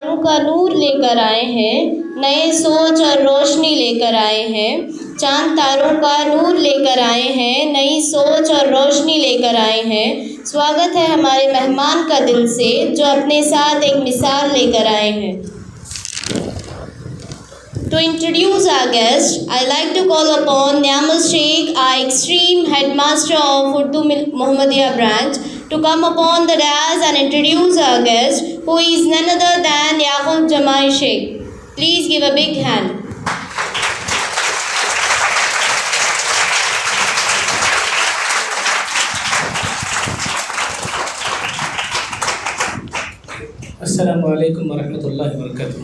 का नूर लेकर आए हैं, नए सोच और रोशनी लेकर आए हैं। चांद तारों का नूर लेकर आए हैं, नई सोच और रोशनी लेकर आए हैं। स्वागत है हमारे मेहमान का दिल से, जो अपने साथ एक मिसाल लेकर आए हैं। To introduce our guest, I like to call upon Niamal Sheikh, our extreme headmaster of Urdu Muhammadiyya branch, to come upon the dais and introduce our guest, who is none other than Yaqub Jamai Sheikh. Please give a big hand. अस्सलामु अलैकुम वरहमतुल्लाहि वबरकातुहू।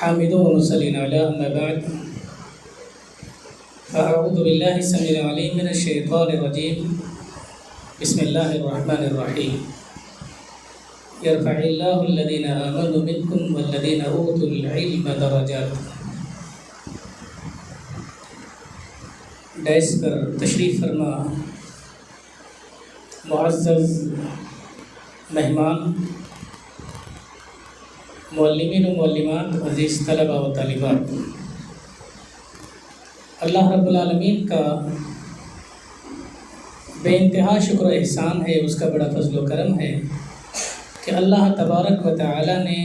हामिदुन व मुसल्लिन अला अम्मा बाद, फ़अऊज़ु बिल्लाहि समीइल अलीम मिनश शैतानिर रजीम। बिस्मिल्लाहिर रहमानिर रहीम। यरफ़इल्लाहु अल्लज़ीना आमनु मिनकुम वल्लज़ीना ऊतुल इल्म दरजात। Dash पर तशरीफ़ फरमा मुअज़्ज़ज़ मेहमान, मुअल्लिमीन व मुअल्लिमात, अज़ीज़ तलबा व तालिबात, अल्लाह रब्बुल आलमीन का बेइंतहा शुक्र व एहसान है, उसका बड़ा फज़ल व करम है कि अल्लाह तबारक व तआला ने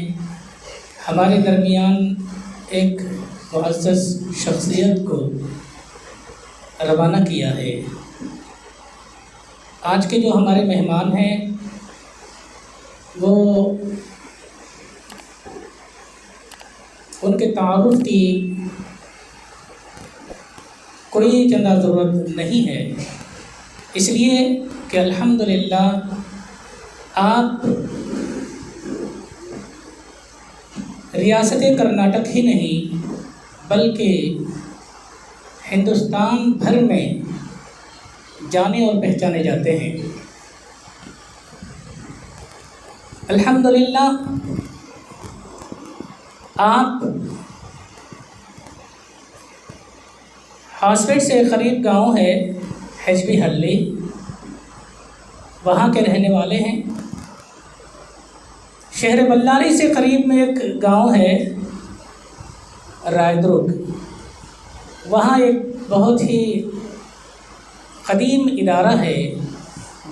हमारे दरमियान एक मुअज़्ज़ज़ शख्सियत को रवाना किया है। आज के जो हमारे मेहमान हैं वो उनके तारुफ की कोई चंदा ज़रूरत नहीं है, इसलिए कि अल्हम्दुलिल्लाह आप रियासत कर्नाटक ही नहीं बल्कि हिंदुस्तान भर में जाने और पहचाने जाते हैं। अल्हम्दुलिल्लाह आप हासपेट से करीब गांव है हजबी हल्ली, वहाँ के रहने वाले हैं। शहर बल्लारी से करीब में एक गांव है रायदुर्ग, वहाँ एक बहुत ही क़दीम इदारा है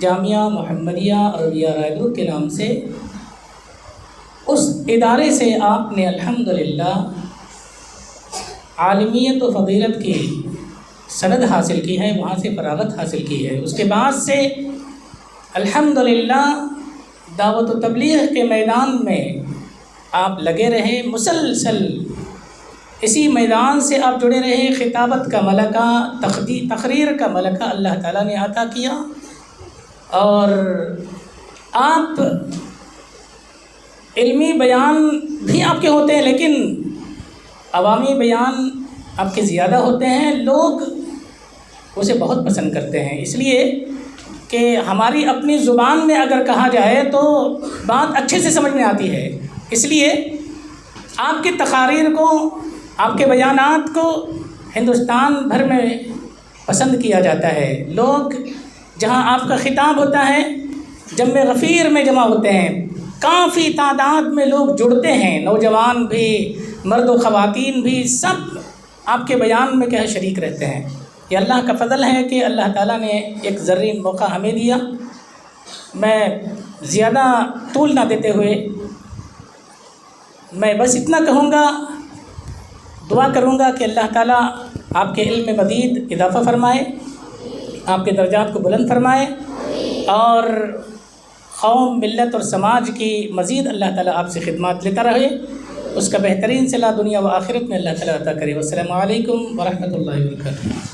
जामिया मोहम्मदिया अरबिया रायदुर्ग के नाम से। उस इदारे से आपने अल्हम्दुलिल्लाह आलिमियत व फ़ज़ीलत की सनद हासिल की है, वहाँ से फ़राग़त हासिल की है। उसके बाद से अल्हम्दुलिल्लाह दावत व तबलीग़ के मैदान में आप लगे रहे, मुसलसल इसी मैदान से आप जुड़े रहे। ख़िताबत का मलका, तक़रीर का मलका अल्लाह ताला ने अता किया और आप इल्मी बयान भी आपके होते हैं, लेकिन अवामी बयान आपके ज़्यादा होते हैं। लोग उसे बहुत पसंद करते हैं, इसलिए कि हमारी अपनी ज़ुबान में अगर कहा जाए तो बात अच्छे से समझ में आती है। इसलिए आपके तक़ारीर को, आपके बयानात को हिंदुस्तान भर में पसंद किया जाता है। लोग जहाँ आपका ख़िताब होता है जम्मे गफ़ीर में जमा होते हैं, काफ़ी तादाद में लोग जुड़ते हैं, नौजवान भी, मर्द व ख़वातीन भी, सब आपके बयान में क्या है शरीक रहते हैं। ये अल्लाह का फ़ज़ल है कि अल्लाह ताला ने एक ज़र्रीन मौका हमें दिया। मैं ज़्यादा तूल ना देते हुए मैं बस इतना कहूँगा, दुआ करूँगा कि अल्लाह ताला आपके इल्म में मज़ीद इजाफ़ा फ़रमाए, आपके दर्जात को बुलंद फ़रमाए और कौम, मिल्लत और समाज की मज़ीद अल्लाह ताला आपसे खिदमत लेता रहे। उसका बेहतरीन सिला दुनिया व आखिरत में अल्लाह ताला अता करे। वस्सलामु अलैकुम वरहमतुल्लाहि वबरकातुहू।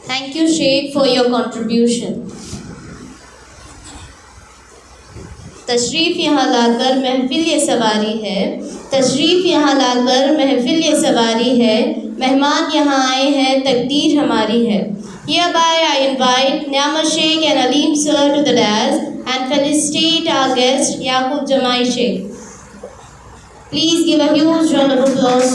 Thank you, Sheikh, for your contribution. तशरीफ़ यहाँ लाकर महफिल ये सवारी है, तशरीफ़ यहाँ लाकर महफिल ये सवारी है, मेहमान यहाँ आए हैं, तकदीर हमारी है। Hereby I invite Niamal Sheikh and Aleem sir to the dais and felicitate our guest Yaqub Jamai Sheikh. Please give a huge round of applause.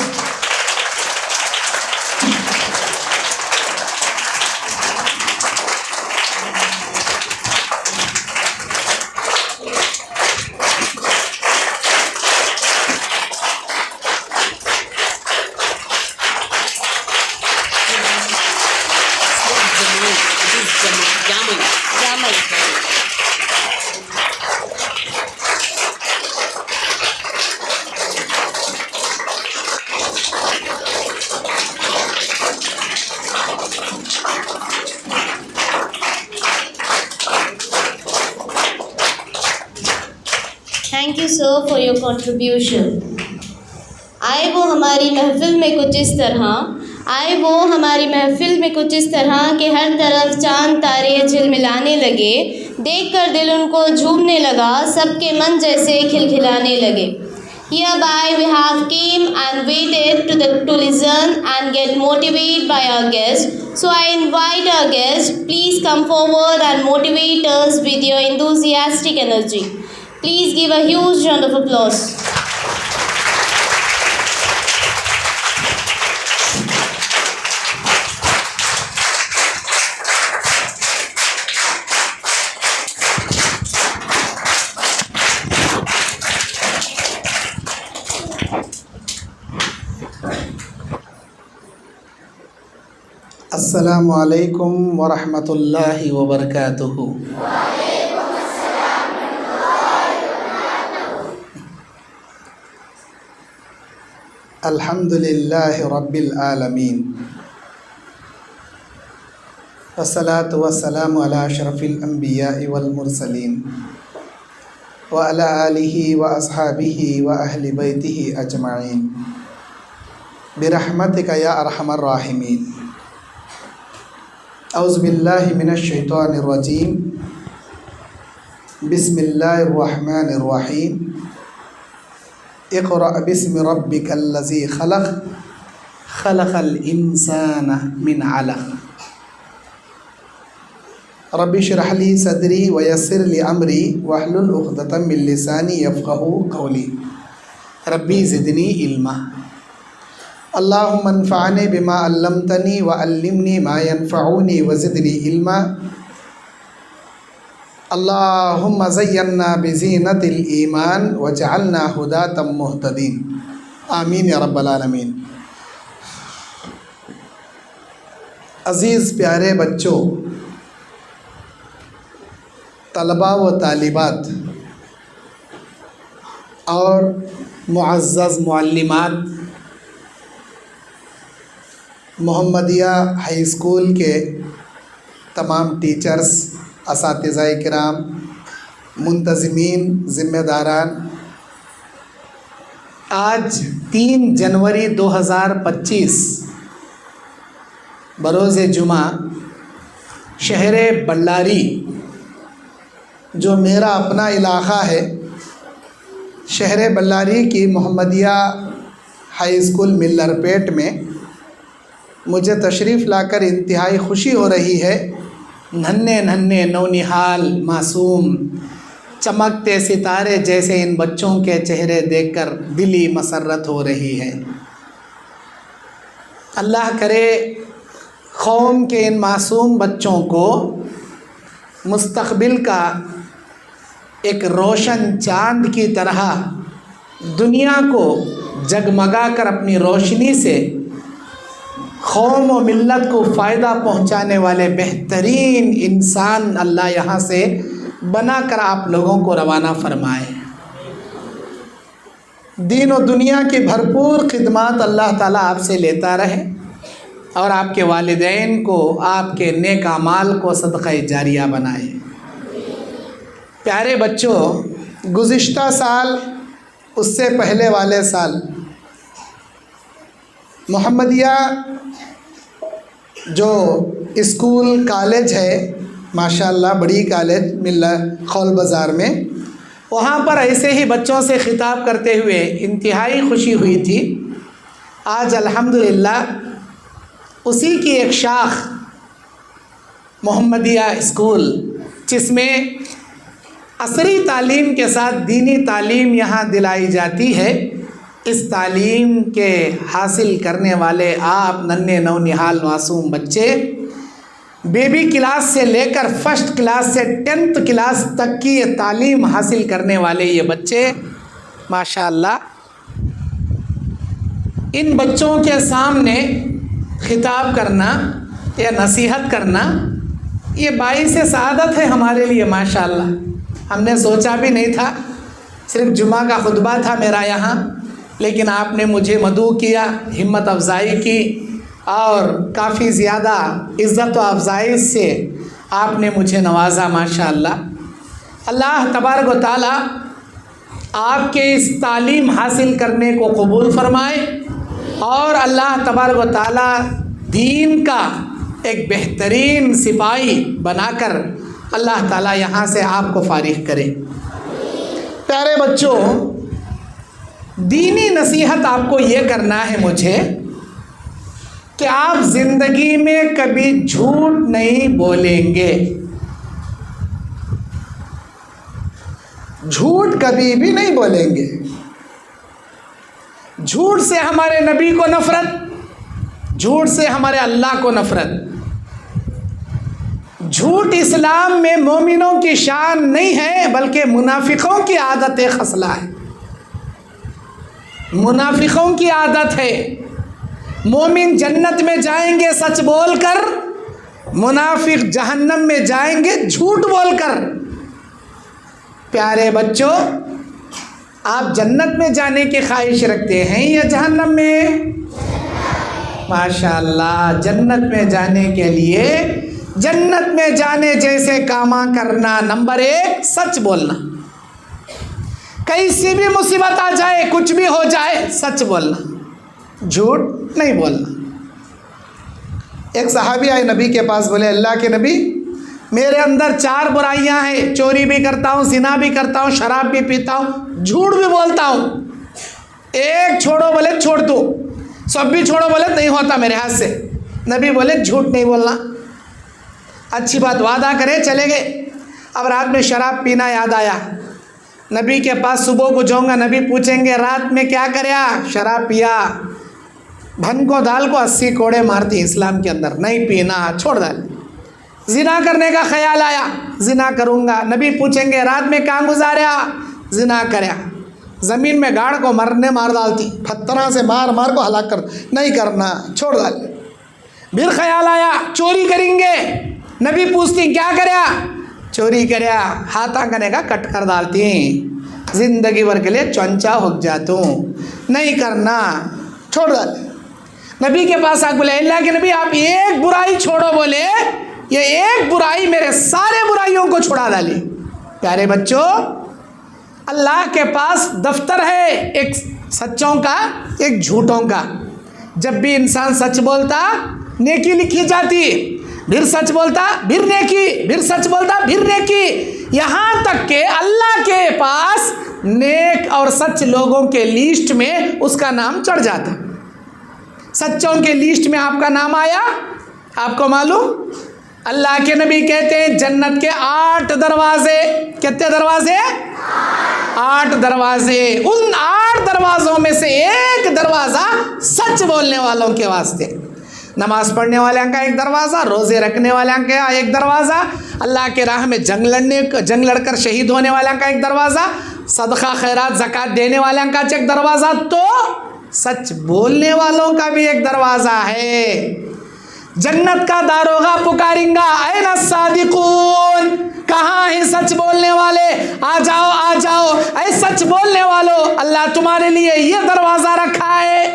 sir, for your contribution. आए वो हमारी महफिल में कुछ इस तरह कि हर तरफ चांद तारे झिलमिलाने लगे, देखकर दिल उनको झूमने लगा, सबके मन जैसे खिलखिलाने लगे. Hereby we have came and waited to listen and get motivated by our guest. So I invite our guest, please come forward and motivate us with your enthusiastic energy. Please give a huge round of applause. अस्सलामु अलैकुम वरहमतुल्लाहि वबरकातुहु. अल्हम्दुलिल्लाहि रब्बिल आलमीन वस्सलातु वस्सलामु अला अशरफिल अंबिया'i वल मुरसलीन व अला आलिहि व अस्हाबिहि व अहलि बैतिहि अजमाइन बिरहमतिका या अरहमर राहिमीन. औज़ु बिल्लाहि मिनश शैतानिर रजीम. बिस्मिल्लाहिर रहमानिर रहीम. इक़रा बिस्मि रब्बिकल्लज़ी खलक़ खलक़ल इंसाना मिन अलक़. रब्बि इश्रह ली सदरी व यस्सिर ली अमरी वहलुल उक़दतम मिन लिसानी यफ़क़हू क़ौली. रब्बी ज़िदनी इल्मा. अल्लाहुम्मा अन्फ़अनी बिमा अल्लमतनी व अल्लिमनी मा यनफ़अनी व ज़िदनी इल्मा. अल्लाहुम्मा ज़य्यन्ना बिज़ीनतिल ईमान वजअलना हुदातम मुहतदीन. आमीन या रब्बल आलमीन. अज़ीज़ प्यारे बच्चों, तलबा व तालिबात और मुअज़्ज़ज़ मुअल्लिमात, मोहम्मदिया हाई स्कूल के तमाम टीचर्स, असातिज़ाए किराम, मुंतज़िमीन, ज़िम्मेदारान, आज 3 जनवरी 2025 बरोज़ जुमा शहर बल्लारी, जो मेरा अपना इलाक़ा है, शहर बल्लारी की मोहम्मदिया हाई स्कूल मिल्लरपेट में मुझे तशरीफ़ लाकर इंतहाई खुशी हो रही है. नन्हे नन्हे नौनिहाल मासूम चमकते सितारे जैसे इन बच्चों के चेहरे देखकर दिली मसरत हो रही है. अल्लाह करे कौम के इन मासूम बच्चों को मुस्तक़बिल का एक रोशन चाँद की तरह दुनिया को जगमगा कर अपनी रोशनी से कौम व मिल्लत को फ़ायदा पहुँचाने वाले बेहतरीन इंसान अल्लाह यहाँ से बनाकर आप लोगों को रवाना फरमाए. दीन और दुनिया की भरपूर खिदमत अल्लाह ताला आपसे लेता रहे और आपके वालिदैन को आपके नेक अमाल को सदक़ा जारिया बनाए. प्यारे बच्चों, गुज़िश्ता साल, उससे पहले वाले साल मोहम्मदिया जो स्कूल कॉलेज है, माशाल्लाह बड़ी कॉलेज मिल्ला खौल बाज़ार में, वहाँ पर ऐसे ही बच्चों से ख़िताब करते हुए इंतहाई खुशी हुई थी. आज अल्हम्दुलिल्लाह उसी की एक शाख मोहम्मदिया स्कूल, जिसमें असरी तालीम के साथ दीनी तालीम यहाँ दिलाई जाती है, इस तालीम के हासिल करने वाले आप नन्हे नौनिहाल मासूम बच्चे, बेबी क्लास से लेकर फर्स्ट क्लास से 10th क्लास तक की ये तालीम हासिल करने वाले ये बच्चे, माशाअल्लाह, इन बच्चों के सामने खिताब करना या नसीहत करना ये बाइस सआदत है हमारे लिए. माशाअल्लाह हमने सोचा भी नहीं था, सिर्फ जुमा का खुतबा था मेरा यहाँ, लेकिन आपने मुझे मदऊ किया, हिम्मत अफजाई की और काफ़ी ज़्यादा इज़्ज़त व अफजाई से आपने मुझे नवाजा. माशाअल्लाह, अल्लाह तबारक व तआला आपके इस तालीम हासिल करने को कबूल फरमाए और अल्लाह तबारक व तआला दीन का एक बेहतरीन सिपाही बनाकर अल्लाह ताला यहाँ से आपको फारिग करे। प्यारे बच्चों, दीनी नसीहत आपको ये करना है मुझे कि आप ज़िंदगी में कभी झूठ नहीं बोलेंगे। झूठ कभी भी नहीं बोलेंगे। झूठ से हमारे नबी को नफ़रत, झूठ से हमारे अल्लाह को नफ़रत। झूठ इस्लाम में मोमिनों की शान नहीं है, बल्कि मुनाफिकों की आदत खसला है। मुनाफिकों की आदत है। मोमिन जन्नत में जाएंगे सच बोलकर, मुनाफिक जहन्नम में जाएंगे झूठ बोलकर। प्यारे बच्चों, आप जन्नत में जाने की ख्वाहिश रखते हैं या जहन्नम में? माशाअल्लाह, जन्नत में जाने के लिए, जन्नत में जाने जैसे कामा करना। नंबर 1, सच बोलना। कैसी भी मुसीबत आ जाए, कुछ भी हो जाए, सच बोलना, झूठ नहीं बोलना। एक सहाबी आए नबी के पास, बोले अल्लाह के नबी, मेरे अंदर 4 बुराइयां हैं। चोरी भी करता हूँ, ज़िना भी करता हूँ, शराब भी पीता हूँ, झूठ भी बोलता हूँ। एक छोड़ो बोले छोड़ दो, सब भी छोड़ो बोले नहीं होता मेरे हाथ से। नबी बोले झूठ नहीं बोलना। अच्छी बात, वादा करे चले गए। अब रात में शराब पीना याद आया। नबी के पास सुबह को जाऊँगा, नबी पूछेंगे रात में क्या करया? शराब पिया। भन को दाल को 80 कोड़े मारती इस्लाम के अंदर, नहीं पीना, छोड़ डाल। जिना करने का ख्याल आया, जिना करूँगा। नबी पूछेंगे रात में कहाँ गुजारा? जिना करया। ज़मीन में गाड़ को मरने मार डालती, पत्थरों से मार मार को हलाक कर, नहीं करना, छोड़ डाल। फिर ख्याल आया चोरी करेंगे। नबी पूछती क्या करया? चोरी करया, हाथा करने का कट कर डालती, जिंदगी भर के लिए चौंचा हो जातूँ, नहीं करना, छोड़ डाल। नबी के पास आ बोले अल्लाह के नबी, आप एक बुराई छोड़ो। बोले ये एक बुराई मेरे सारे बुराइयों को छुड़ा डाली। प्यारे बच्चों, अल्लाह के पास दफ्तर है, एक सच्चों का, एक झूठों का। जब भी इंसान सच बोलता, नेकी लिखी जाती, फिर सच बोलता, फिर नेकी, फिर सच बोलता, फिर नेकी। यहाँ तक के अल्लाह के पास नेक और सच लोगों के लिस्ट में उसका नाम चढ़ जाता। सच्चों के लिस्ट में आपका नाम आया। आपको मालूम, अल्लाह के नबी कहते हैं जन्नत के 8 दरवाजे। कितने दरवाजे? 8 दरवाजे। उन 8 दरवाज़ों में से एक दरवाज़ा सच बोलने वालों के वास्ते। नमाज पढ़ने वाले का एक दरवाज़ा, रोज़े रखने वाले का एक दरवाज़ा, अल्लाह के राह में जंग लड़कर शहीद होने वाले का एक दरवाज़ा, सदका खैरात ज़कात देने वाले का एक दरवाज़ा, तो सच बोलने वालों का भी एक दरवाज़ा है। जन्नत का दारोगा पुकारेंगा, ऐना सादिकून, कहाँ हैं सच बोलने वाले? आ जाओ, आ जाओ। ऐ सच बोलने वालों, अल्लाह तुम्हारे लिए ये दरवाज़ा रखा है।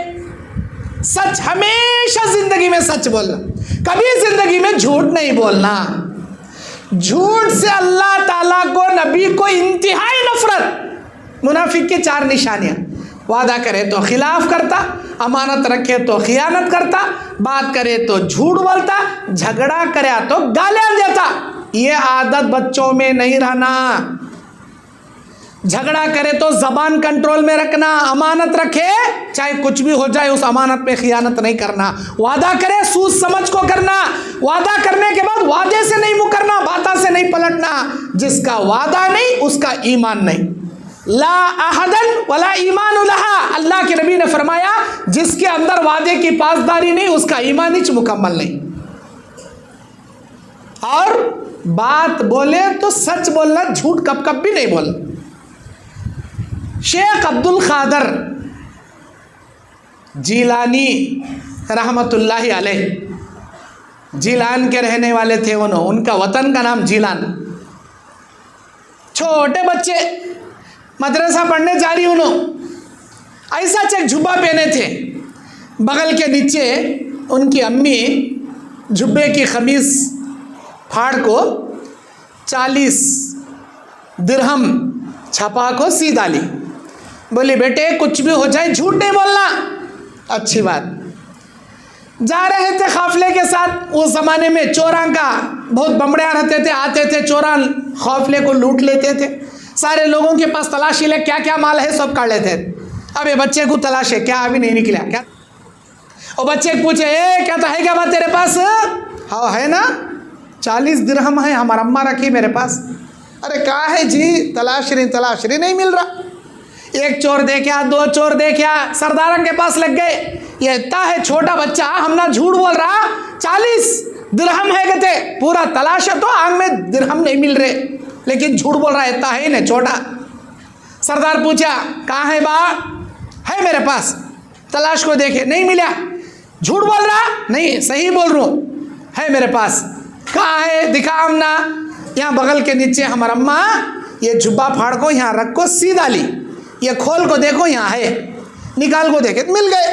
सच, हमेशा ज़िंदगी में सच बोलना, कभी ज़िंदगी में झूठ नहीं बोलना। झूठ से अल्लाह ताला को, नबी को इंतहाई नफ़रत। मुनाफिक की 4 निशानियाँ: वादा करे तो खिलाफ करता, अमानत रखे तो खियानत करता, बात करे तो झूठ बोलता, झगड़ा करे तो गालियाँ देता। ये आदत बच्चों में नहीं रहना। झगड़ा करे तो ज़बान कंट्रोल में रखना, अमानत रखे चाहे कुछ भी हो जाए, उस अमानत पे खियानत नहीं करना। वादा करे सूझ समझ को करना, वादा करने के बाद वादे से नहीं मुकरना, बातों से नहीं पलटना। जिसका वादा नहीं उसका ईमान नहीं। ला अहदन वला ईमान लहा, अल्लाह के नबी ने फरमाया जिसके अंदर वादे की पासदारी नहीं उसका ईमान ही मुकम्मल नहीं। और बात बोले तो सच बोलना, झूठ कब कब भी नहीं बोलना। शेख अब्दुल कादर जीलानी रहमतुल्लाहि अलैह, जीलान के रहने वाले थे उनका वतन का नाम जीलान। छोटे बच्चे मदरसा पढ़ने जा रही ऐसा चेक जुब्बा पहने थे, बगल के नीचे उनकी अम्मी जुब्बे की खमीस फाड़ को 40 दिरहम छपा को सी डाली। बोली बेटे कुछ भी हो जाए झूठ नहीं बोलना। अच्छी बात। जा रहे थे काफिले के साथ। उस ज़माने में चोरां का बहुत बमड़िया रहते थे, आते थे चोरां काफिले को लूट लेते थे। सारे लोगों के पास तलाशी ले, क्या क्या माल है सब काट लेते थे। अब ये बच्चे को तलाश है, क्या अभी नहीं निकला क्या? और बच्चे पूछे क्या तो है क्या बात तेरे पास? हाँ है ना, 40 दिरहम है, हमारा अम्मा रखी मेरे पास। अरे कहाँ है जी? तलाश रही नहीं मिल रहा। एक चोर देखा, 2 चोर देखा, सरदारन के पास लग गए। ये इतना है छोटा बच्चा, हम ना झूठ बोल रहा, 40 दिरहम है कहते। पूरा तलाश है तो आंख में दिरहम नहीं मिल रहे, लेकिन झूठ बोल रहा है, इतना है ना छोटा। सरदार पूछा कहाँ है बा? है मेरे पास। तलाश को देखे, नहीं मिला। झूठ बोल रहा? नहीं सही बोल रहा हूँ, है मेरे पास। कहाँ है? दिखा हमना। यहाँ बगल के नीचे हमारा अम्मा ये जुब्बा फाड़ को यहाँ रख को सीधा ली, ये खोल को देखो यहाँ है, निकाल को देखे मिल गए।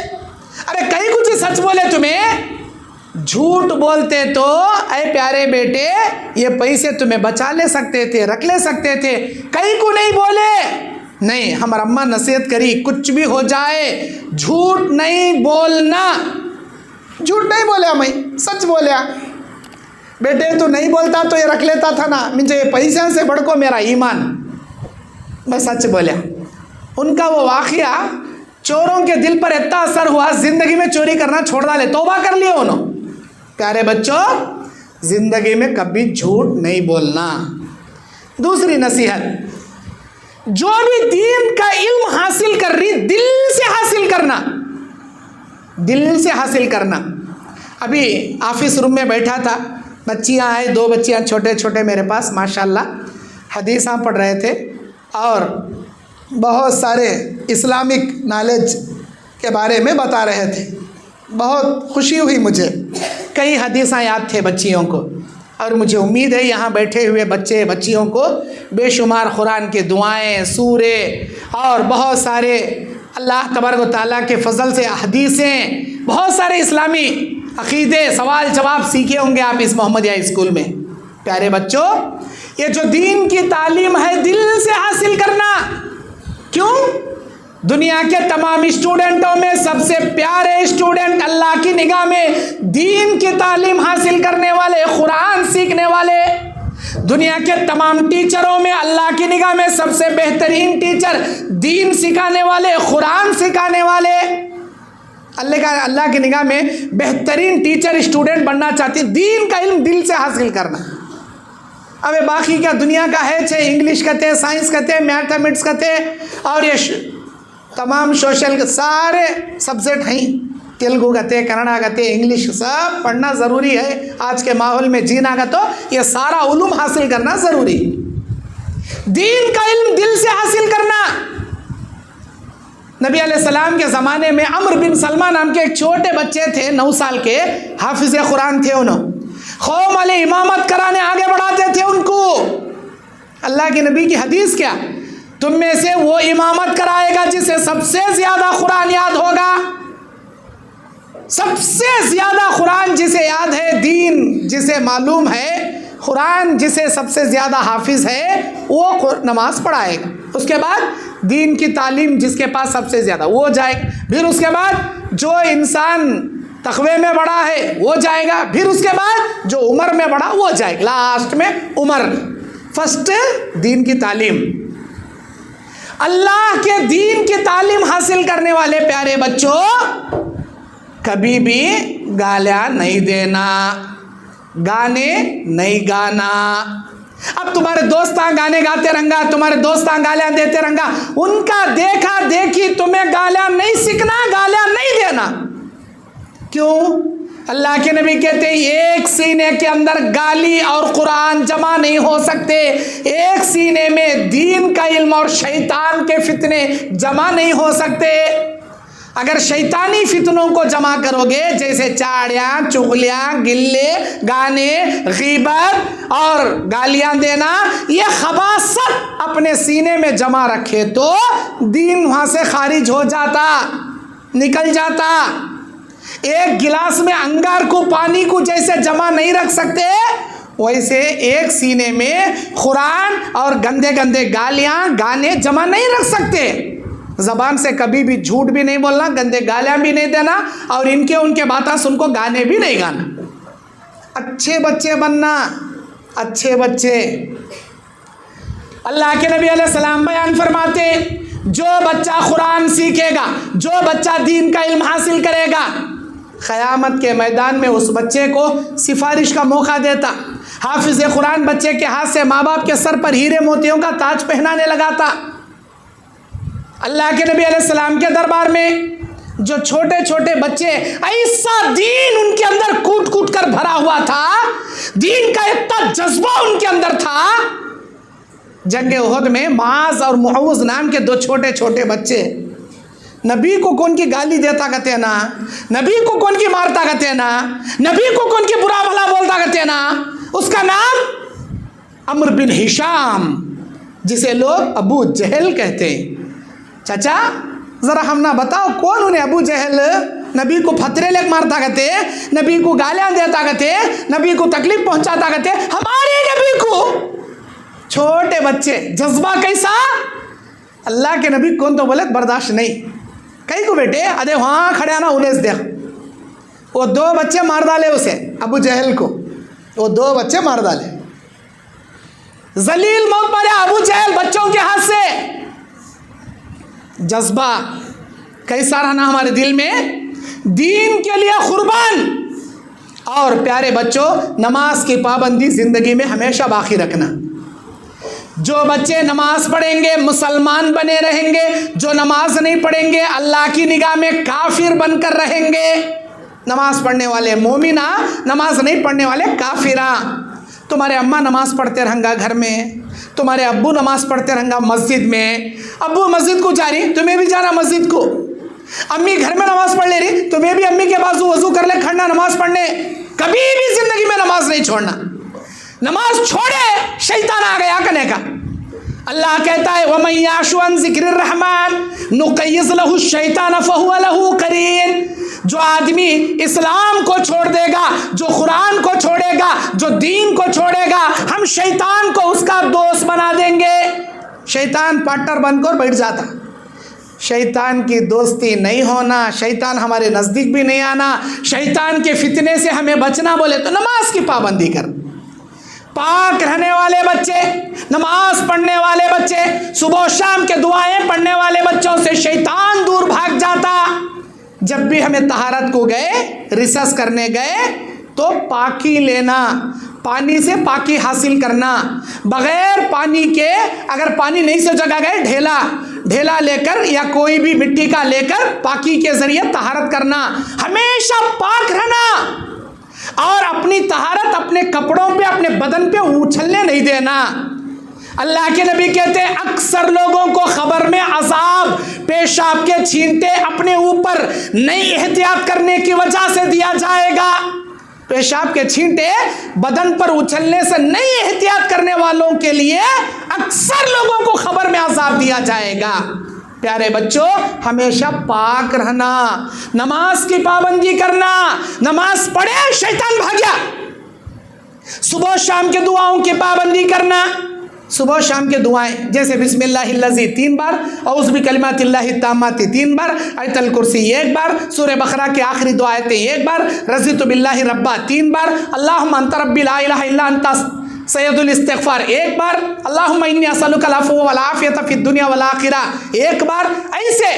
अरे कहीं कुछ सच बोले तुम्हें, झूठ बोलते तो अरे प्यारे बेटे ये पैसे तुम्हें बचा ले सकते थे, रख ले सकते थे, कहीं को नहीं बोले। नहीं, हमारा अम्मा नसीहत करी कुछ भी हो जाए झूठ नहीं बोलना। झूठ नहीं बोला, मैं सच बोलिया। बेटे तो नहीं बोलता तो ये रख लेता था ना, मुझे पैसे से बढ़ को मेरा ईमान, मैं सच बोलिया। उनका वो वाक़या चोरों के दिल पर इतना असर हुआ, ज़िंदगी में चोरी करना छोड़ डाले, तौबा कर लिए उन्होंने। प्यारे बच्चों, ज़िंदगी में कभी झूठ नहीं बोलना। दूसरी नसीहत, जो भी दीन का इल्म हासिल कर रही दिल से हासिल करना, दिल से हासिल करना। अभी ऑफिस रूम में बैठा था, बच्चियाँ आए, 2 बच्चियाँ छोटे छोटे मेरे पास माशाल्लाह हदीसां पढ़ रहे थे और बहुत सारे इस्लामिक नॉलेज के बारे में बता रहे थे। बहुत खुशी हुई मुझे, कई हदीसां याद थे बच्चियों को, और मुझे उम्मीद है यहाँ बैठे हुए बच्चे बच्चियों को बेशुमार कुरान के दुआएं, सूरे और बहुत सारे अल्लाह तबारक व तआला के फजल से हदीसें, बहुत सारे इस्लामी अक़ीदे, सवाल जवाब सीखे होंगे आप इस मोहम्मदिया स्कूल में। प्यारे बच्चों, ये जो दीन की तालीम है दिल से हासिल करना। क्यों? दुनिया के तमाम स्टूडेंटों में सबसे प्यारे स्टूडेंट अल्लाह की निगाह में दीन की तालीम हासिल करने वाले, कुरान सीखने वाले। दुनिया के तमाम टीचरों में अल्लाह की निगाह में सबसे बेहतरीन टीचर दीन सिखाने वाले, कुरान सिखाने वाले। अल्लाह की निगाह में बेहतरीन टीचर स्टूडेंट बनना चाहती, दीन का इल्म दिल से हासिल करना। अबे बाकी क्या दुनिया का है, चाहे इंग्लिश कहते, साइंस कहते, मैथमेटिक्स कहते, और ये तमाम सोशल सारे सब्जेक्ट हैं, तेलुगु कहते, कन्नड़ा कहते, इंग्लिश, सब पढ़ना ज़रूरी है। आज के माहौल में जीना का तो ये सारा उलूम हासिल करना ज़रूरी। दीन का इल्म दिल से हासिल करना। नबी अलैहिस्सलाम के ज़माने में अम्र बिन सलमा नाम के एक छोटे बच्चे थे, 9 साल के, हाफिज़ कुरान थे। उन्होंने कौम वाले इमामत कराने आगे बढ़ाते थे उनको। अल्लाह के नबी की हदीस क्या, तुम में से वो इमामत कराएगा जिसे सबसे ज़्यादा कुरान याद होगा। सबसे ज़्यादा कुरान जिसे याद है, दीन जिसे मालूम है, कुरान जिसे सबसे ज़्यादा हाफिज़ है, वो नमाज पढ़ाएगा। उसके बाद दीन की तालीम जिसके पास सबसे ज़्यादा वो जाएगा। फिर उसके बाद जो इंसान तक़वे में बड़ा है वो जाएगा। फिर उसके बाद जो उम्र में बड़ा वो जाएगा। लास्ट में उम्र, फर्स्ट दीन की तालीम। अल्लाह के दीन की तालीम हासिल करने वाले प्यारे बच्चों, कभी भी गालियाँ नहीं देना, गाने नहीं गाना। अब तुम्हारे दोस्त गाने गाते रंगा, तुम्हारे दोस्त गालियाँ देते रंगा, उनका देखा देखी तुम्हें गालियाँ नहीं सीखना, गालियाँ नहीं देना। क्यों? अल्लाह के नबी कहते हैं एक सीने के अंदर गाली और कुरान जमा नहीं हो सकते, एक सीने में दीन का इल्म और शैतान के फितने जमा नहीं हो सकते। अगर शैतानी फितनों को जमा करोगे, जैसे चाड़ियाँ, चुगलियाँ, गिल्ले, गाने, गीबत और गालियाँ देना, ये खबासत अपने सीने में जमा रखे तो दीन वहाँ से खारिज हो जाता, निकल जाता। एक गिलास में अंगार को, पानी को जैसे जमा नहीं रख सकते, वैसे एक सीने में कुरान और गंदे गंदे गालियाँ, गाने जमा नहीं रख सकते। ज़बान से कभी भी झूठ भी नहीं बोलना, गंदे गालियाँ भी नहीं देना, और इनके उनके बातें सुनको गाने भी नहीं गाना। अच्छे बच्चे बनना, अच्छे बच्चे। अल्लाह के नबी अलैहिस्सलाम बयान फरमाते, जो बच्चा कुरान सीखेगा, जो बच्चा दीन का इल्म हासिल करेगा, क़यामत के मैदान में उस बच्चे को सिफारिश का मौका देता। हाफिज़ कुरान बच्चे के हाथ से माँ बाप के सर पर हीरे मोतियों का ताज पहनाने लगाता। अल्लाह के नबी अलैहिस्सलाम के दरबार में जो छोटे छोटे बच्चे, ऐसा दीन उनके अंदर कूट कूट कर भरा हुआ था, दीन का इतना जज्बा उनके अंदर था। जंगे उहद में माज और मुअव्वज़ नाम के दो छोटे छोटे बच्चे, नबी को कौन की गाली देता कहते ना, नबी को कौन की मारता कहते ना, नबी को कौन की बुरा भला बोलता कहते ना, उसका नाम अम्र बिन हिशाम, जिसे लोग अबू जहल कहते। चाचा ज़रा हम ना बताओ कौन उन्हें अबू जहल नबी को फतरे लेक मारता कहते, नबी को गालियाँ देता कहते, नबी को तकलीफ पहुँचाता कहते, हमारे नबी को। छोटे बच्चे, जज्बा कैसा। अल्लाह के नबी कौन तो बोले बर्दाश्त नहीं, कहीं को बेटे अरे वहाँ खड़े आना उन्हें देख। वो दो बच्चे मार डाले उसे, अबू जहल को, वो दो बच्चे मार डाले। जलील मौत मारे अबू जहल बच्चों के हाथ से। जज्बा कैसा रहना हमारे दिल में, दीन के लिए कुर्बान। और प्यारे बच्चों, नमाज की पाबंदी ज़िंदगी में हमेशा बाकी रखना। जो बच्चे नमाज पढ़ेंगे मुसलमान बने रहेंगे, जो नमाज नहीं पढ़ेंगे अल्लाह की निगाह में काफिर बनकर रहेंगे। नमाज पढ़ने वाले मोमिना, नमाज नहीं पढ़ने वाले काफिरा। तुम्हारे अम्मा नमाज पढ़ते रहेंगा घर में, तुम्हारे अब्बू नमाज पढ़ते रहेंगा मस्जिद में। अब्बू मस्जिद को जा रही, तुम्हें भी जाना मस्जिद को। अम्मी घर में नमाज पढ़ ले रही, तुम्हें भी अम्मी के बाजू वजू कर ले खड़ना नमाज पढ़ने। कभी भी जिंदगी में नमाज नहीं छोड़ना। नमाज छोड़े शैतान आ गया कहने का। अल्लाह कहता है वमन याशु अन ज़िक्रिर रहमान नुक़य्यिज़ लहु शैतान फहुव लहु करीन। जो आदमी इस्लाम को छोड़ देगा, जो कुरान को छोड़ेगा, जो दीन को छोड़ेगा, हम शैतान को उसका दोस्त बना देंगे। शैतान पार्टनर बनकर बैठ जाता। शैतान की दोस्ती नहीं होना, शैतान हमारे नज़दीक भी नहीं आना, शैतान के फितने से हमें बचना बोले तो नमाज की पाबंदी कर। पाक रहने वाले बच्चे, नमाज पढ़ने वाले बच्चे, सुबह शाम के दुआएं पढ़ने वाले बच्चों से शैतान दूर भाग जाता। जब भी हमें तहारत को गए, रिसर्च करने गए, तो पाकी लेना, पानी से पाकी हासिल करना। बगैर पानी के, अगर पानी नहीं से जगह गए, ढेला लेकर या कोई भी मिट्टी का लेकर पाकी के ज़रिए तहारत करना। हमेशा पाक रहना और अपनी तहारत अपने कपड़ों पे, अपने बदन पे उछलने नहीं देना। अल्लाह के नबी कहते हैं अक्सर लोगों को खबर में अजाब पेशाब के छींटे अपने ऊपर नहीं एहतियात करने की वजह से दिया जाएगा। पेशाब के छींटे बदन पर उछलने से नहीं एहतियात करने वालों के लिए अक्सर लोगों को खबर में अजाब दिया जाएगा। प्यारे बच्चों, हमेशा पाक रहना, नमाज की पाबंदी करना। नमाज पढ़े शैतान भाग गया। सुबह शाम के दुआओं की पाबंदी करना। सुबह शाम के दुआएं जैसे बिस्मिल्लाहिल्लज़ी 3 बार, औज़ु बिकलिमातिल्लाहि ताम्माति 3 बार, आयतल कुर्सी 1 बार, सूरह बकरा के आखिरी दो आयतें 1 बार, रज़ीतु बिल्लाहि रब्बा 3 बार, अल्लाहुम्मा अंता रब्बी ला इलाहा इल्ला अंता सैयदुल इस्तिग़फ़ार 1 बार, अल्लाहुम्मा इन्नी असअलुकल अफ़्व वल आफ़ियत फ़िद दुनिया वल आख़िरह 1 बार। ऐसे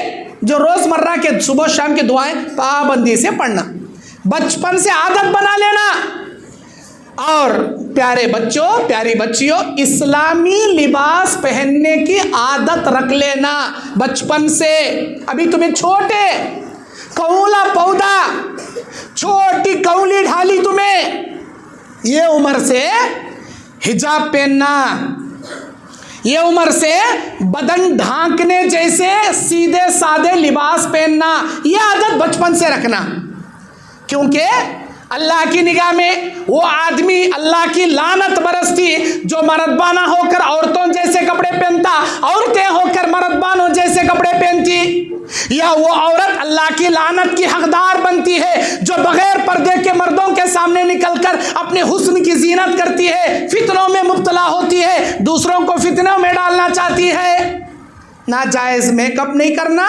जो रोज़मर्रा के सुबह शाम की दुआएं पाबंदी से पढ़ना, बचपन से आदत बना लेना। और प्यारे बच्चों, प्यारी बच्चियों, इस्लामी लिबास पहनने की आदत रख लेना बचपन से। अभी तुम्हें छोटे कौला पौधा, छोटी कौली ढाली तुम्हें, ये उम्र से हिजाब पहनना, ये उम्र से बदन ढांकने जैसे सीधे सादे लिबास पहनना, ये आदत बचपन से रखना। क्योंकि अल्लाह की निगाह में वो आदमी अल्लाह की लानत बरसती जो मर्दाना होकर औरतों जैसे कपड़े पहनता, औरतें होकर मर्दानों जैसे कपड़े पहनती, या वो औरत अल्लाह की लानत की हकदार बनती है जो बगैर पर्दे के मर्दों के सामने निकलकर अपने हुस्न की जीनत करती है, फितनों में मुब्तला होती है, दूसरों को फितनों में डालना चाहती है। नाजायज़ मेकअप नहीं करना,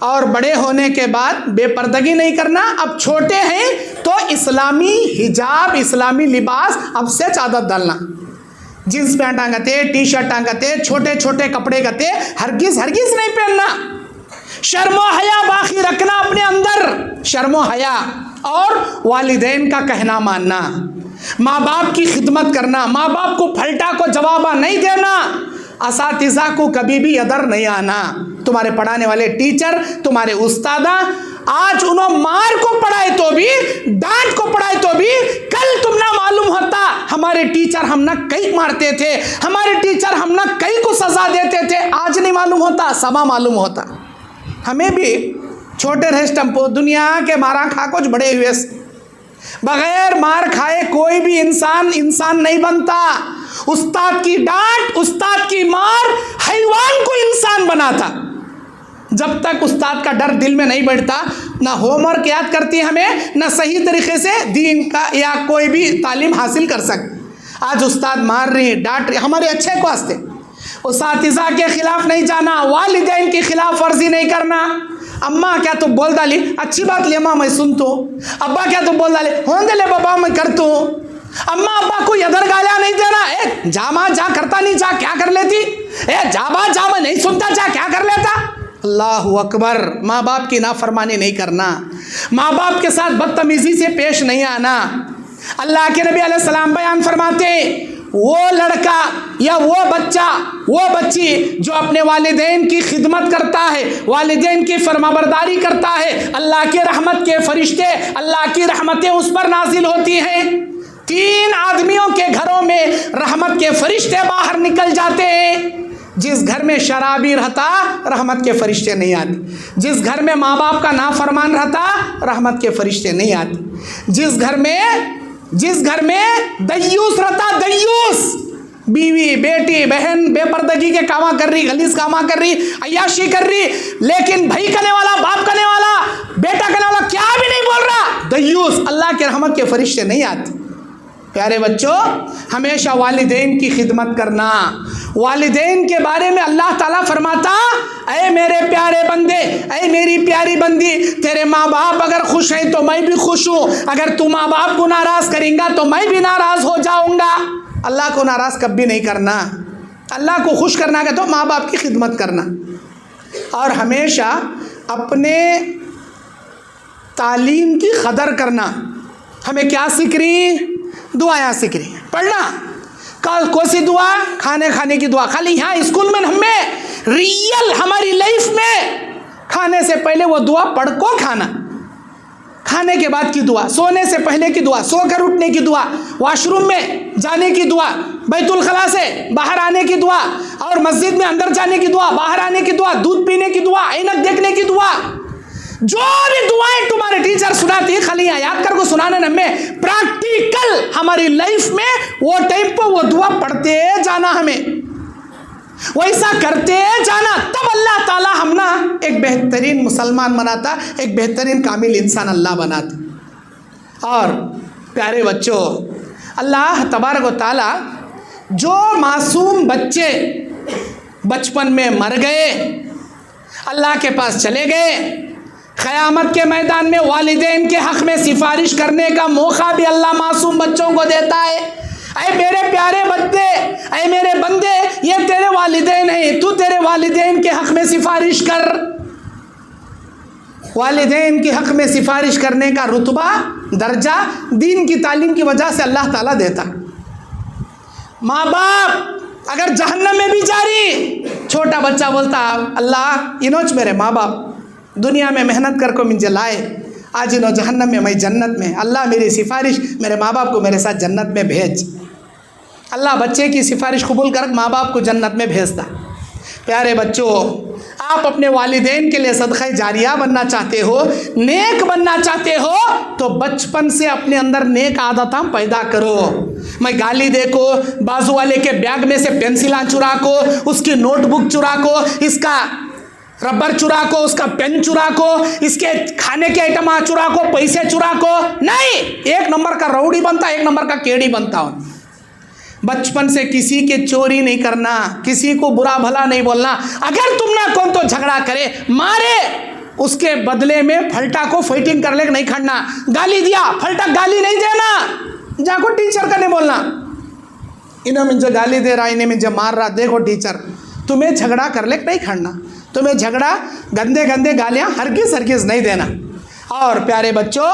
और बड़े होने के बाद बेपर्दगी नहीं करना। अब छोटे हैं तो इस्लामी हिजाब, इस्लामी लिबास अब से आदत डालना। जीन्स पैंट आंगते, टी शर्ट आंगते, छोटे छोटे कपड़े गते हरगिज़ हरगिज़ नहीं पहनना। शर्मो हया बाकी रखना अपने अंदर, शर्मो हया, और वालिदैन का कहना मानना, माँ बाप की खिदमत करना, माँ बाप को फलटा को जवाबा नहीं देना, असातिज़ा को कभी भी अदर नहीं आना। तुम्हारे पढ़ाने वाले टीचर, तुम्हारे उस्तादा, आज उन्होंने मार को पढ़ाए तो भी, डांट को पढ़ाए तो भी, कल तुम ना मालूम होता हमारे टीचर हम ना कई मारते थे, हमारे टीचर हम ना कई को सजा देते थे, आज नहीं मालूम होता, समा मालूम होता। हमें भी छोटे रहे स्टम्पो दुनिया के मारा खा कुछ बड़े हुए, बगैर मार खाए कोई भी इंसान नहीं बनता। उस्ताद की डांट, उस्ताद की मार हैवान को इंसान बनाता। जब तक उस्ताद का डर दिल में नहीं बैठता, ना होमवर्क याद करती हमें, ना सही तरीके से दीन का या कोई भी तालीम हासिल कर सकते। आज उस्ताद मार रही, डांट रही, हमारे अच्छे को वास्ते। उस्तातिज़ा के खिलाफ नहीं जाना, वालिदैन की खिलाफ वर्जी नहीं करना। अम्मा क्या तो बोल डाली, अच्छी बात ले अम्मा मैं सुन तो, अब्बा क्या तो बोल डाले, होने दे ले बाबा मैं कर तो। अम्मा अब्बा को यदर गालियाँ नहीं देना, ए जा माँ जा, करता नहीं जा क्या कर लेती, ए जा बा जा मैं नहीं सुनता जा क्या कर लेता। अल्लाहु अकबर। माँ बाप की नाफरमानी नहीं करना, माँ बाप के साथ बदतमीज़ी से पेश नहीं आना। अल्लाह के नबी अलैहिस्सलाम बयान फरमाते, वो लड़का या वो बच्चा, वो बच्ची जो अपने वालिदैन की खिदमत करता है, वालिदैन की फरमाबरदारी करता है, अल्लाह के रहमत के फरिश्ते, अल्लाह की रहमतें उस पर नाजिल होती हैं। 3 आदमियों के घरों में रहमत के फरिश्ते बाहर निकल जाते हैं। जिस घर में शराबी रहता रहमत के फरिश्ते नहीं आते, जिस घर में माँ बाप का नाफरमान रहता रहमत के फरिश्ते नहीं आते, जिस घर में दయ్యూस रहता, दయ్यूस बीवी बेटी बहन बेपर्दगी के कामा कर रही, गलीज कामा कर रही, अय्याशी कर रही, लेकिन भाई करने वाला, बाप करने वाला, बेटा करने वाला क्या भी नहीं बोल रहा, दయ్యూस, अल्लाह के रहमत के फरिश्ते नहीं आते। प्यारे बच्चों, हमेशा वालिदैन की खिदमत करना। वालिदैन के बारे में अल्लाह ताला फरमाता, ऐ मेरे प्यारे बंदे, ऐ मेरी प्यारी बंदी, तेरे माँ बाप अगर खुश हैं तो मैं भी खुश हूँ, अगर तू माँ बाप को नाराज़ करेंगा तो मैं भी नाराज़ हो जाऊँगा। अल्लाह को नाराज़ कभी नहीं करना, अल्लाह को खुश करना है तो माँ बाप की खिदमत करना। और हमेशा अपने तालीम की कदर करना। हमें क्या सीख रही, दुआएं सीख रही हैं, पढ़ना। कल कौन सी दुआ, खाने की दुआ। खाली यहाँ स्कूल में हमें रियल हमारी लाइफ में खाने से पहले वो दुआ पढ़ को खाना, खाने के बाद की दुआ, सोने से पहले की दुआ, सोकर उठने की दुआ, वॉशरूम में जाने की दुआ, बैतुल खला से बाहर आने की दुआ, और मस्जिद में अंदर जाने की दुआ, बाहर आने की दुआ, दूध पीने की दुआ, ऐनक देखने की दुआ। जो भी दुआएं तुम्हारे टीचर सुनाती है, खाली याद कर को सुनाने न में, प्रैक्टिकल हमारी लाइफ में वो टाइम पर वो दुआ पढ़ते जाना, हमें वैसा करते जाना, तब अल्लाह ताला हम ना एक बेहतरीन मुसलमान बनाता, एक बेहतरीन कामिल इंसान अल्लाह बनाता। और प्यारे बच्चों, अल्लाह तबारक व ताला जो मासूम बच्चे बचपन में मर गए, अल्लाह के पास चले गए, क़यामत के मैदान में वालिदैन के हक़ में सिफारिश करने का मौका भी अल्लाह मासूम बच्चों को देता है। ऐ मेरे प्यारे बच्चे, ऐ मेरे बंदे, ये तेरे वालिदैन हैं, तू तेरे वालिदैन के हक़ में सिफारिश कर। वालिदैन के हक़ में सिफारिश करने का रुतबा, दर्जा दीन की तालीम की वजह से अल्लाह ताला देता। माँ बाप अगर जहन्नम में भी जा रही, छोटा बच्चा बोलता, अल्लाह इनोच मेरे माँ बाप दुनिया में मेहनत कर को मुझे लाए, आज इन्हों जहन्नम में, मैं जन्नत में, अल्लाह मेरी सिफारिश मेरे माँ बाप को मेरे साथ जन्नत में भेज। अल्लाह बच्चे की सिफारिश कबूल कर माँ बाप को जन्नत में भेजता। प्यारे बच्चों, आप अपने वालिदैन के लिए सदक़ा जारिया बनना चाहते हो, नेक बनना चाहते हो, तो बचपन से अपने अंदर नेक आदतें पैदा करो। मैं गाली दे को, बाजू वाले के बैग में से पेंसिलां चुरा को, उसकी नोटबुक चुरा को, इसका रबर चुरा को, उसका पेन चुरा को, इसके खाने के आइटम चुरा को, पैसे चुरा को नहीं। 1 नंबर का रौड़ी बनता, 1 नंबर का केड़ी बनता हूँ। बचपन से किसी के चोरी नहीं करना, किसी को बुरा भला नहीं बोलना। अगर तुम ना कौन तो झगड़ा करे मारे, उसके बदले में फलटा को फाइटिंग कर ले नहीं खड़ना। गाली दिया फलटा गाली नहीं देना, जाको टीचर का नहीं बोलना इन्हें मुझे गाली दे रहा, इन्हें मुझे मार रहा, देखो टीचर तुम्हें झगड़ा कर ले नहीं खड़ना, तुम्हें झगड़ा गंदे गंदे गालियाँ हरगिज़ नहीं देना। और प्यारे बच्चों,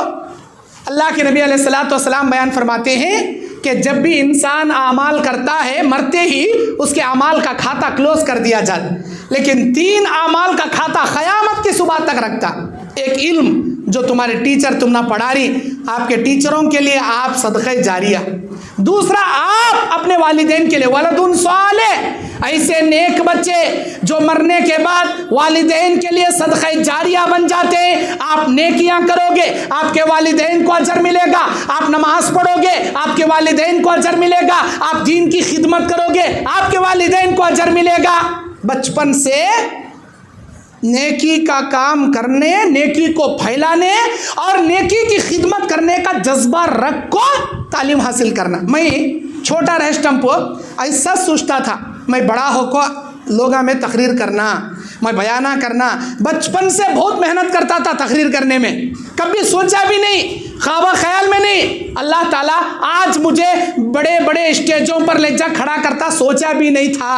अल्लाह के नबी अलैहिस्सलाम बयान फरमाते हैं कि जब भी इंसान आमाल करता है मरते ही उसके आमाल का खाता क्लोज कर दिया जाता, लेकिन 3 आमाल का खाता क़यामत की सुबह तक रखता। एक इल्म जो तुम्हारे टीचर तुम ना पढ़ा रही, आपके टीचरों के लिए आप सदक़े जारिया। दूसरा, आप अपने वालिदैन के लिए वलदुन सालेह, ऐसे नेक बच्चे जो मरने के बाद वालिदैन के लिए सदक़े जारिया बन जाते हैं। आप नेकियां करोगे, आपके वालिदैन को अजर मिलेगा। आप नमाज पढ़ोगे, आपके वालिदैन को अजर मिलेगा। आप दीन की खिदमत करोगे, आपके वालिदैन को अजर मिलेगा। बचपन से नेकी का काम करने, नेकी को फैलाने और नेकी की खिदमत करने का जज्बा रख को तालीम हासिल करना। मैं छोटा रह टम्पो ऐसा सोचता था मैं बड़ा होकर लोगों में तकरीर करना, मैं बयाना करना। बचपन से बहुत मेहनत करता था तकरीर करने में, कभी सोचा भी नहीं, ख्वाब ख्याल में नहीं। अल्लाह ताला आज मुझे बड़े बड़े स्टेजों पर ले जा खड़ा करता, सोचा भी नहीं था।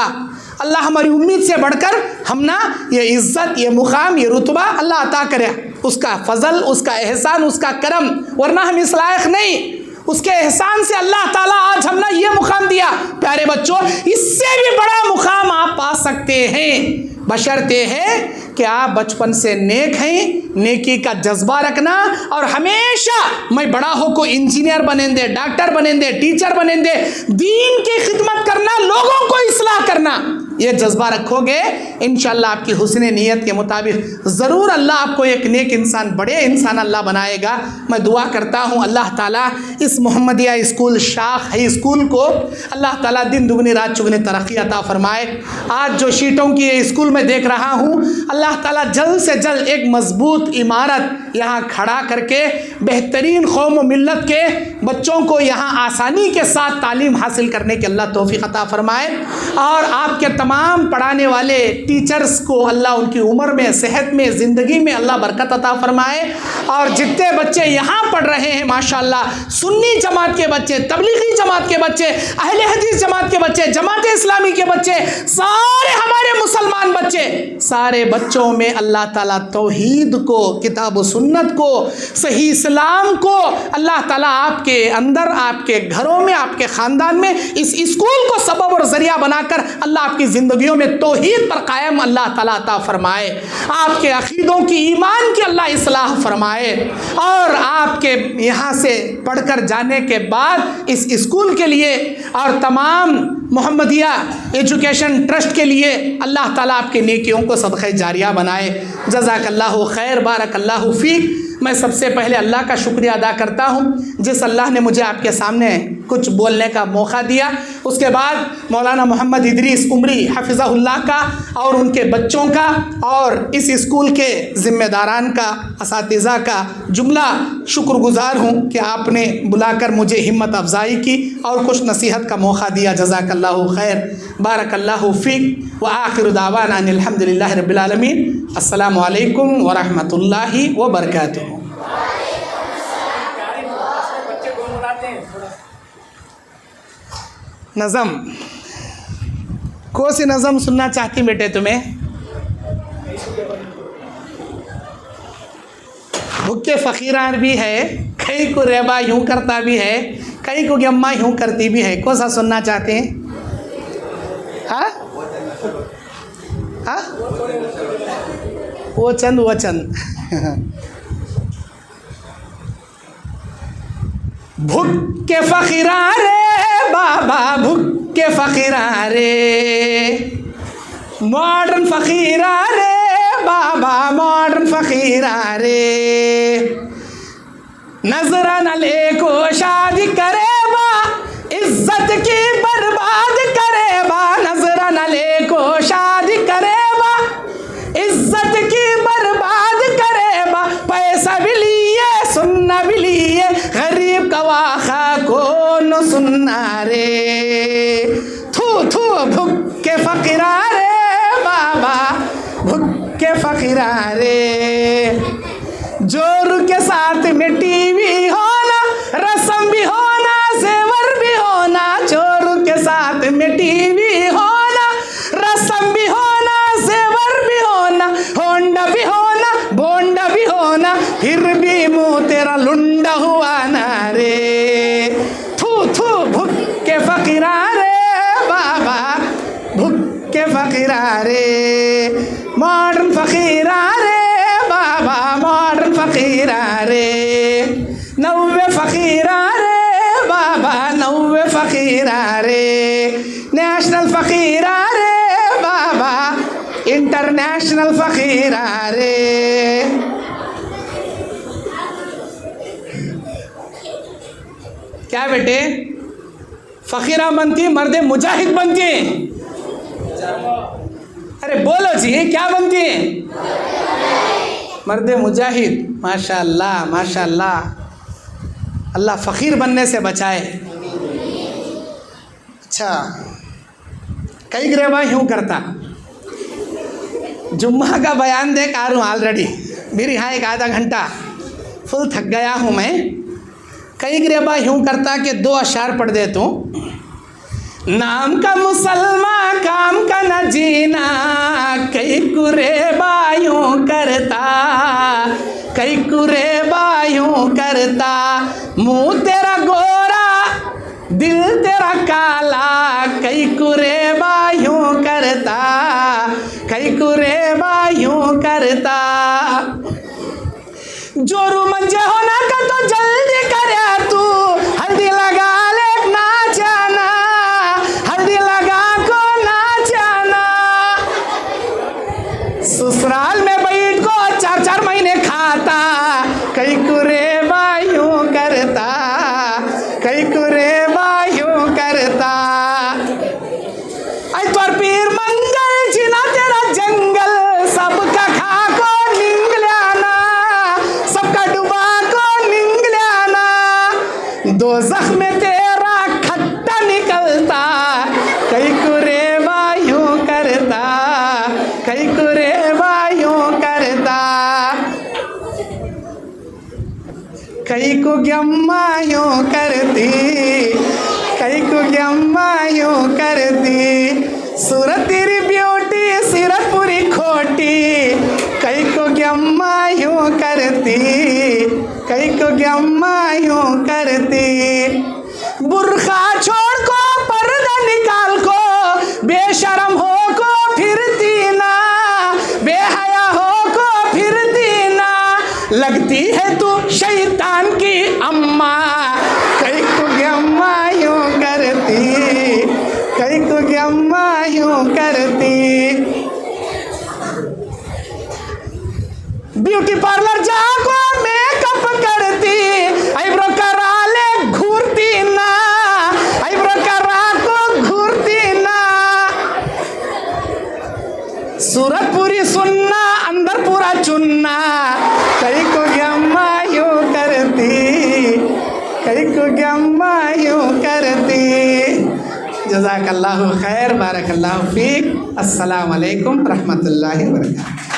अल्लाह हमारी उम्मीद से बढ़कर हम ना ये इज़्ज़त, ये मुकाम, ये रुतबा अल्लाह अता करे। उसका फजल, उसका एहसान, उसका करम, वरना हम इस लायक नहीं। उसके एहसान से अल्लाह ताला आज हमने ये मुकाम दिया। प्यारे बच्चों, इससे भी बड़ा मुकाम आप पा सकते हैं, बशर्ते है कि आप बचपन से नेक हैं, नेकी का जज्बा रखना और हमेशा मैं बड़ा हो को इंजीनियर बनेंगे, डॉक्टर बनेंगे, टीचर बनेंगे, दीन की खिदमत करना, लोगों को इस्लाह करना, ये जज्बा रखोगे इंशाअल्लाह आपकी हुस्न नीयत के मुताबिक ज़रूर अल्लाह आपको एक नेक इंसान, बड़े इंसान अल्लाह बनाएगा। मैं दुआ करता हूँ अल्लाह ताला इस मोहम्मदिया स्कूल शाख हाई स्कूल को अल्लाह ताला दिन दुगनी रात चुगनी तरक्की अता फरमाए। आज जो शीटों की ये स्कूल में देख रहा हूँ, अल्लाह ताला जल्द से जल्द एक मजबूत इमारत यहाँ खड़ा करके बेहतरीन कौम मिल्लत के बच्चों को यहाँ आसानी के साथ तालीम हासिल करने की अल्लाह तौफीक अता फरमाए। और आपके तमाम पढ़ाने वाले टीचर्स को अल्लाह उनकी उम्र में, सेहत में, ज़िंदगी में अल्लाह बरकत अता फरमाए। और जितने बच्चे यहाँ पढ़ रहे हैं माशाअल्लाह, सुन्नी जमात के बच्चे, तबलीगी जमात के बच्चे, अहले हदीस जमात के बच्चे, जमात इस्लामी के बच्चे, सारे हमारे मुसलमान बच्चे, सारे बच्चों में अल्लाह ताला तौहीद को, किताब सुन्नत को, सही इस्लाम को अल्लाह ताला आपके अंदर, आपके घरों में, आपके ख़ानदान में इस स्कूल को सबब और ज़रिया बनाकर अल्लाह आपकी ज़िंदगियों में तौहीद पर कायम अल्लाह ताला अता फरमाए। आपके अक़ीदों की, ईमान की अल्लाह इस्लाह फरमाए। और आपके यहाँ से पढ़कर जाने के बाद इस स्कूल के लिए और तमाम मोहम्मदिया एजुकेशन ट्रस्ट के लिए अल्लाह ताला आपके नेकियों को सदक़े जारिया बनाए। जज़ाकल्लाहु खैर, बारकल्लाहु फ़ीक। मैं सबसे पहले अल्लाह का शुक्रिया अदा करता हूँ जिस अल्लाह ने मुझे आपके सामने कुछ बोलने का मौका दिया। उसके बाद मौलाना मोहम्मद इदरीस उमरी हफ़िज़हुल्लाह का और उनके बच्चों का और इस स्कूल के ज़िम्मेदारान का, असातिज़ा का जुमला शुक्रगुज़ार हूँ कि आपने बुलाकर मुझे हिम्मत अफजाई की और कुछ नसीहत का मौका दिया। जज़ाकल्लाहु खैर, बारकल्लाहु फ़ीक व आखिर दावाना अनिल हम्दुलिल्लाहि रब्बिल आलमीन। अस्सलामु अलैकुम व रहमतुल्लाहि व बरकातुहू। नज़म, कौन सी नज़म सुनना चाहती बेटे तुम्हें? भुक्के फ़कीरान भी है, कई को रेबा यूँ करता भी है, कई को गम्मा यूँ करती भी है। कौन सा सुनना चाहते हैं? हाँ हाँ, वो चंद भुक्के फ़कीरा रे बाबा, भुक्के फ़कीरा रे, मॉडर्न फ़कीरा रे बाबा, मॉडर्न फ़कीरा रे, नजरा न ले को शादी करे बा, इज्जत की बर्बाद करे बा, नजरा न ले को शादी करे बा, इज्जत की बर्बाद करे बा, पैसा भी लिए सुनना भी लिए गरीब कवाखा को न सुनना रे, थू थू भुक्के फकीरा रे बाबा, भुक्के फकीरा रे। जोर के साथ में टीवी होना, रस्म भी होना, जेवर भी होना, जोर के साथ में टीवी होना, रस्म भी होना, जेवर भी होना, होंडा भी होना, बोंडा भी होना, फिर भी मुंह तेरा लुंडा हुआ ना रे, थू थू भुक्के फकीरा रे बाबा, भुक्के फकीरा रे। मॉडर्न फकीरा रे बाबा, मॉडर्न फकीरा रे, नव्वे फकीरा रे बाबा, नव्वे फकीरा रे, नेशनल फकीरा रे बाबा, इंटरनेशनल फकीरा रे। क्या बेटे, फकीरा बनती मर्दे मुजाहिद बनती, अरे बोलो जी क्या बनती है, मर्दे मुजाहिद। माशाअल्लाह माशाअल्लाह, अल्लाह फ़कीर बनने से बचाए। अच्छा, कई ग्रेबा यूँ करता, जुम्मा का बयान देख आ रहा हूँ ऑलरेडी, मेरी यहाँ एक आधा घंटा फुल थक गया हूँ मैं। कई ग्रेबा यूँ करता कि 2 अशार पढ़ देता हूँ। नाम का मुसलमान काम का न जीना, कई कुरेबा यूँ करता, कई कुरेबा यूँ करता, मुँह तेरा गोरा दिल तेरा काला, कई कुरेबा यूँ करता, कई कुरेबा यूँ करता। जोरू मंजे होना का तो जल्दी करे तू, हल्दी लगा ले नाचाना, हल्दी लगा को नाचाना। ससुराल में बैठ को 4-4 महीने खाता, कई कुरेबा यूँ करता, कई कुरेबा यूँ करता। आई तोर पीर मंगल जिना तेरा जंगल, सबका खा को निंगलाना, सबका डुबा को निंगलाना। दोज़ख में तेरा खट्टा निकलता, कई कुरेबा यूँ करता, कई कुरेबा यूँ करता। कई को गम्मा यूँ करती, कई को गम्मा यूँ करती। सूरत तेरी ब्यूटी सीरत पूरी खोटी, कई को गम्मा यूँ करती, कई को गम्मा यूँ करती। बुर्खा छोड़ को पर्दा निकाल को, बेशरम हो को फिरती ना, बेहया हो को फिरती ना। लगती है तू शैतान की अम्मा, कई को गम्मा यूँ करती, कई को गम्मा यूँ करती। ब्यूटी पार्लर जाको मेकअप करती, आईब्रो करा ले घूरती ना, आईब्रो करा को घूरती ना। सूरत पूरी सुन्ना अंदर पूरा चुन्ना, कई को गम्मा यूँ करती, कई को गम्मा यूँ करती। जज़ाकल्लाहु खैर, बारकल्लाहु फीक। अस्सलामु अलैकुम रहमतुल्लाहि व बरकातहू।